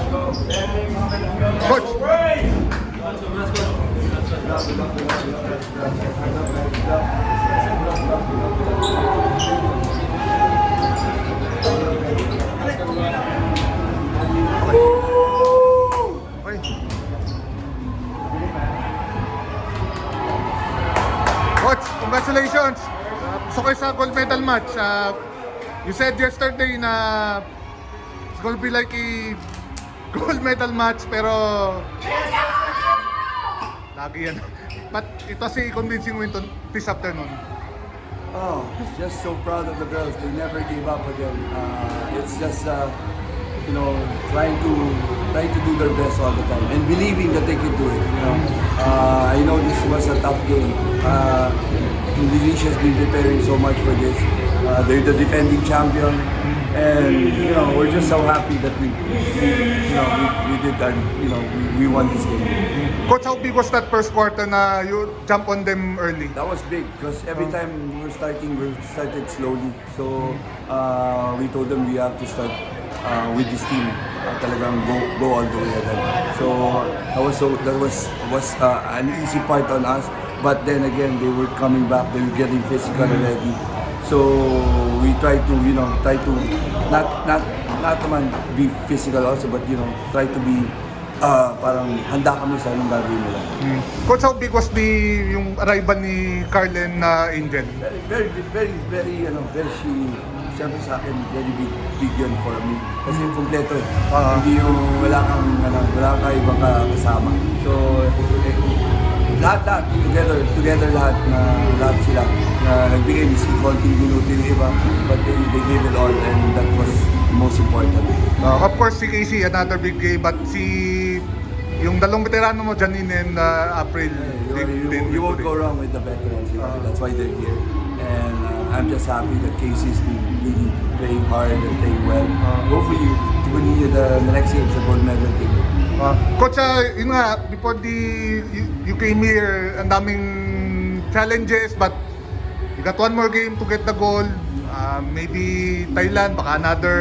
Coach, congratulations! Gusto ko sa gold medal match. You said yesterday na it's gonna be like a gold medal match, pero lagi yan. But it was a convincing win this afternoon. Oh, just so proud of the girls. They never gave up again. It's just trying to do their best all the time and believing that they can do it. I know this was a tough game. Indonesia's been preparing so much for this. They're the defending champion, and we're just so happy that we did that. We won this game. Coach, how big was that first quarter na you jump on them early? That was big because every time we started slowly. So we told them we have to start with this team. Talagang go all the way ahead. So that was an easy part on us. But then again, they were coming back. They were getting physical already. So we tried to not naman be physical also, but try to be parang handa kami sa anong gagawin nila. Coach, how big was yung arrival ni Carlen na Angel? Very, she, siyempre sa akin, very big yun for me. Kasi kompleto eh. Hindi yung wala kang ibang kasama. So, lahat, together lahat sila. Nagbigay mismo konting minuto yung iba, but they gave it all, and that was most important. Of course, si Casey, another big game, but yung dalawang veterano mo, Janine and April, You won't go wrong with the veterans. That's why they're here. And I'm just happy that Casey's been really playing hard and playing well. Hopefully, to continue the next game sa gold medal team. Coach, yun nga, before you came here, ang daming challenges, but you got one more game to get the gold. Maybe Thailand, baka another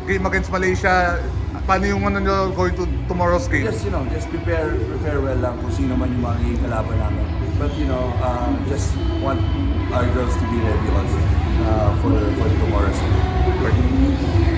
game against Malaysia. Paano yung nyo going to tomorrow's game? Just prepare well lang kung sino man yung magiging kalaban namin. But just want our girls to be ready also for tomorrow's game.